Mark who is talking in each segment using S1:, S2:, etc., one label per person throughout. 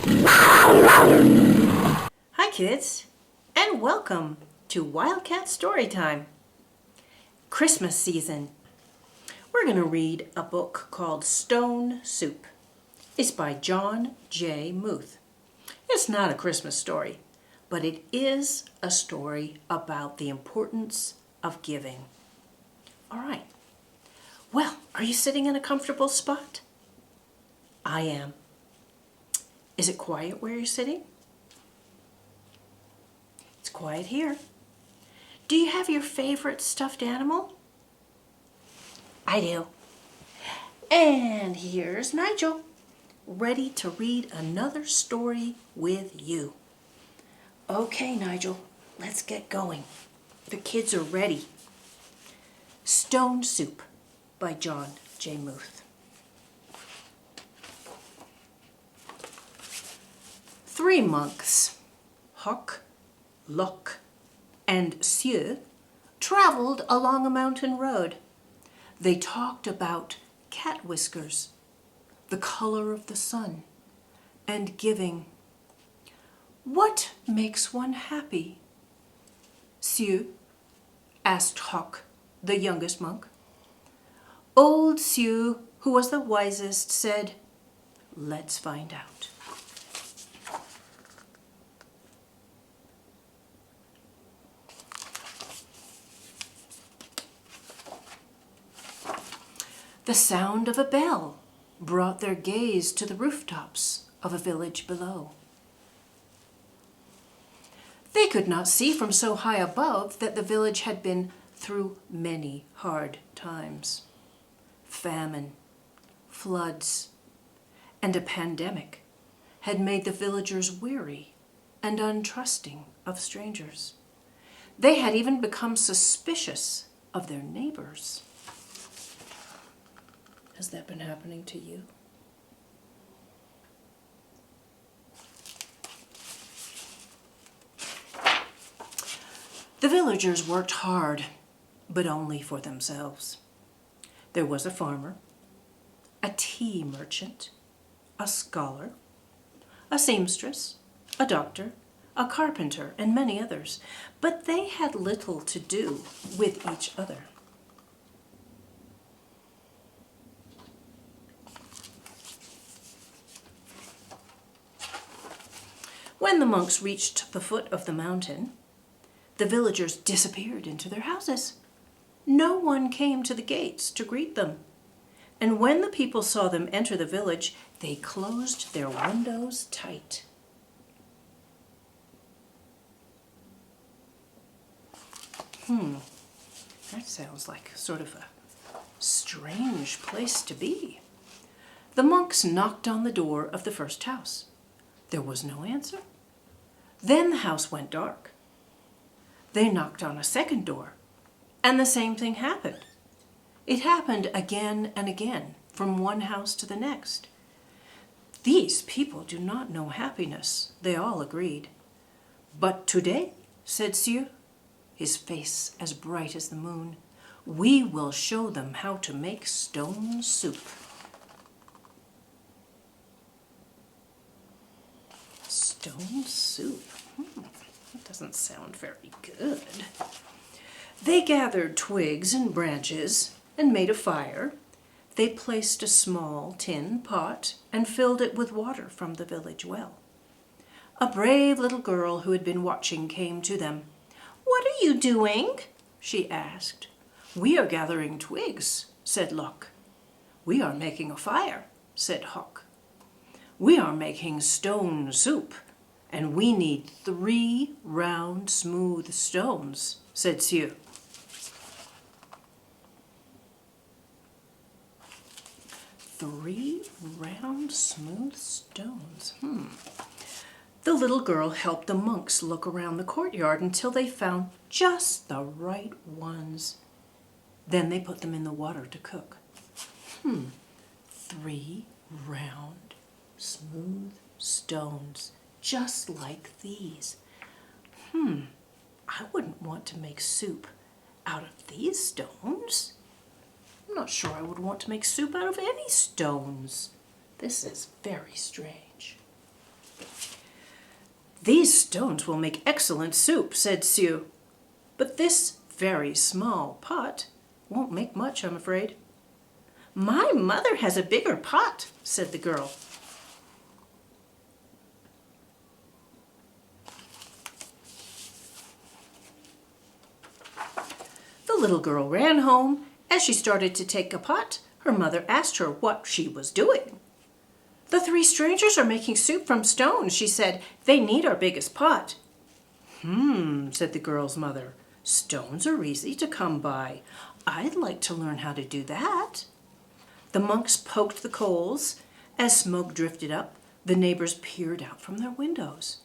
S1: Hi kids, and welcome to Wildcat Story Time. Christmas season. We're going to read a book called Stone Soup. It's by John J. Muth. It's not a Christmas story, but it is a story about the importance of giving. All right. Well, are you sitting in a comfortable spot? I am. Is it quiet where you're sitting? It's quiet here. Do you have your favorite stuffed animal? I do. And here's Nigel, ready to read another story with you. Okay, Nigel, let's get going. The kids are ready. Stone Soup by John J. Muth. 3 monks, Hock, Lock, and Sieu, traveled along a mountain road. They talked about cat whiskers, the color of the sun, and giving. What makes one happy? Sieu asked Hock, the youngest monk. Old Sieu, who was the wisest, said, "Let's find out." The sound of a bell brought their gaze to the rooftops of a village below. They could not see from so high above that the village had been through many hard times. Famine, floods, and a pandemic had made the villagers weary and untrusting of strangers. They had even become suspicious of their neighbors. Has that been happening to you? The villagers worked hard, but only for themselves. There was a farmer, a tea merchant, a scholar, a seamstress, a doctor, a carpenter, and many others, but they had little to do with each other. When the monks reached the foot of the mountain, the villagers disappeared into their houses. No one came to the gates to greet them. And when the people saw them enter the village, they closed their windows tight. That sounds like sort of a strange place to be. The monks knocked on the door of the first house. There was no answer. Then the house went dark. They knocked on a second door, and the same thing happened. It happened again and again, from one house to the next. These people do not know happiness, they all agreed. But today, said Sieu, his face as bright as the moon, we will show them how to make stone soup. Stone soup? That doesn't sound very good. They gathered twigs and branches and made a fire. They placed a small tin pot and filled it with water from the village well. A brave little girl who had been watching came to them. "What are you doing?" she asked. "We are gathering twigs," said Lock. "We are making a fire," said Hock. "We are making stone soup, and we need 3 round, smooth stones," said Sieu. 3 round, smooth stones. The little girl helped the monks look around the courtyard until they found just the right ones. Then they put them in the water to cook. 3 round, smooth stones, just like these. I wouldn't want to make soup out of these stones. I'm not sure I would want to make soup out of any stones. This is very strange. "These stones will make excellent soup," said Sue. "But this very small pot won't make much, I'm afraid." "My mother has a bigger pot," said the girl. The little girl ran home. As she started to take a pot, her mother asked her what she was doing. "The three strangers are making soup from stones," she said. "They need our biggest pot." Said the girl's mother. "Stones are easy to come by. I'd like to learn how to do that." The monks poked the coals. As smoke drifted up, the neighbors peered out from their windows.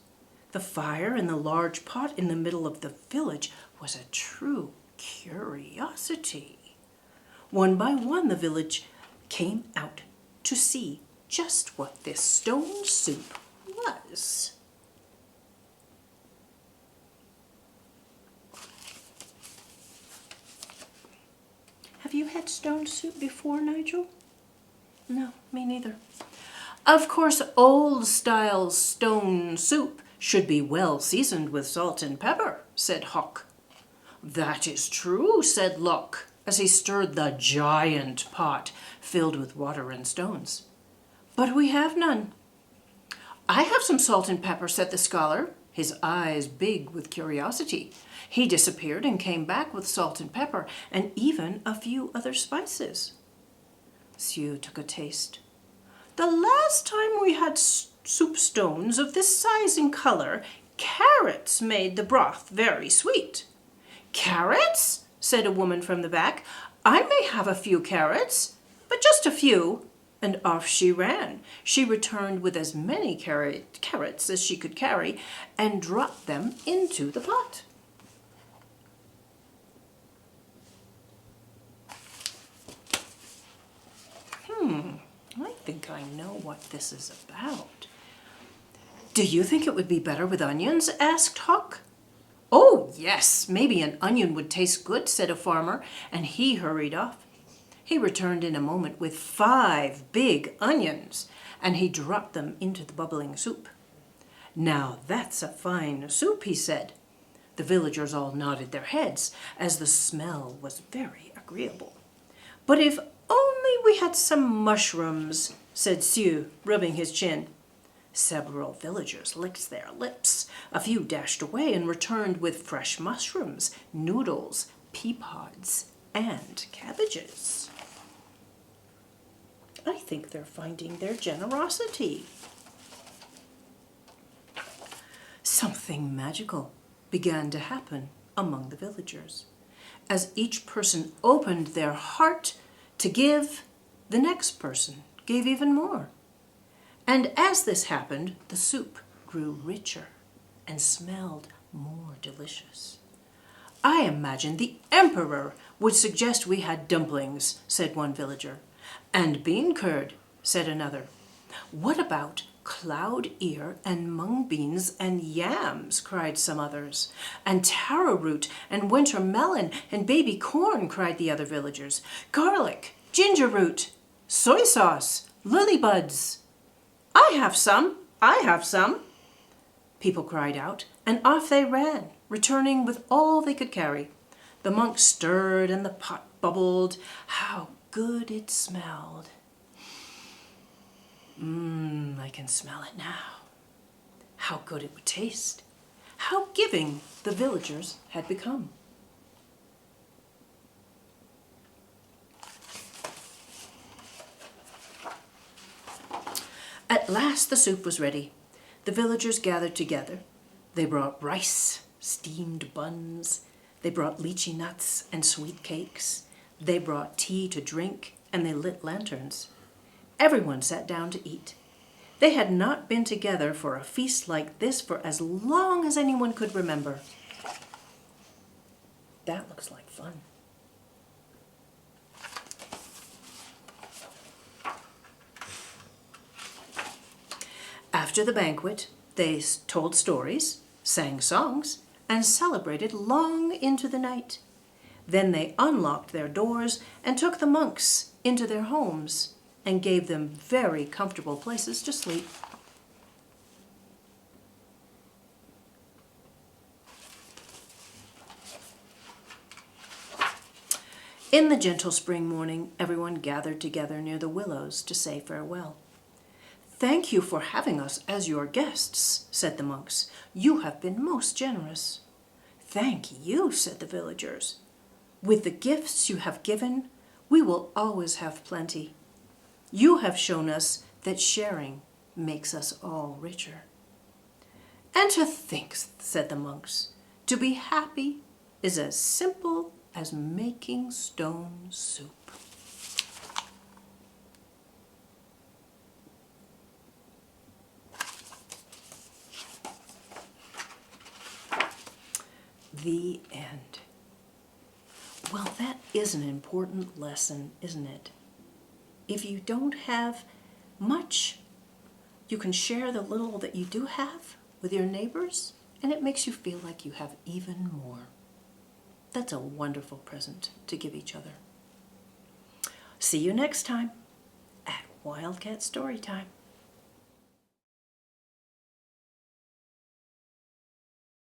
S1: The fire in the large pot in the middle of the village was a true curiosity. One by one, the village came out to see just what this stone soup was. Have you had stone soup before, Nigel? No, me neither. Of course, old-style stone soup should be well seasoned with salt and pepper, said Hawk. That is true, said Lock, as he stirred the giant pot filled with water and stones. But we have none. I have some salt and pepper, said the scholar, his eyes big with curiosity. He disappeared and came back with salt and pepper and even a few other spices. Sue took a taste. The last time we had soup stones of this size and color, carrots made the broth very sweet. Carrots? Said a woman from the back. I may have a few carrots, but just a few. And off she ran. She returned with as many carrots as she could carry and dropped them into the pot. I think I know what this is about. Do you think it would be better with onions? Asked Hawk. Oh, yes, maybe an onion would taste good, said a farmer, and he hurried off. He returned in a moment with 5 big onions, and he dropped them into the bubbling soup. Now that's a fine soup, he said. The villagers all nodded their heads, as the smell was very agreeable. But if only we had some mushrooms, said Sue, rubbing his chin. Several villagers licked their lips. A few dashed away and returned with fresh mushrooms, noodles, pea pods, and cabbages. I think they're finding their generosity. Something magical began to happen among the villagers. As each person opened their heart to give, the next person gave even more. And as this happened, the soup grew richer and smelled more delicious. I imagine the emperor would suggest we had dumplings, said one villager. And bean curd, said another. What about cloud ear and mung beans and yams, cried some others. And taro root and winter melon and baby corn, cried the other villagers. Garlic, ginger root, soy sauce, lily buds. I have some, I have some, people cried out, and off they ran, returning with all they could carry. The monk stirred and the pot bubbled. How good it smelled. I can smell it now. How good it would taste. How giving the villagers had become. At last the soup was ready. The villagers gathered together. They brought rice, steamed buns. They brought lychee nuts and sweet cakes. They brought tea to drink, and they lit lanterns. Everyone sat down to eat. They had not been together for a feast like this for as long as anyone could remember. That looks like fun. After the banquet, they told stories, sang songs, and celebrated long into the night. Then they unlocked their doors and took the monks into their homes and gave them very comfortable places to sleep. In the gentle spring morning, everyone gathered together near the willows to say farewell. "Thank you for having us as your guests," said the monks. "You have been most generous." "Thank you," said the villagers. "With the gifts you have given, we will always have plenty. You have shown us that sharing makes us all richer." "And to think," said the monks, "to be happy is as simple as making stone soup." The end. Well, that is an important lesson, isn't it? If you don't have much, you can share the little that you do have with your neighbors, and it makes you feel like you have even more. That's a wonderful present to give each other. See you next time at Wildcat Story Time.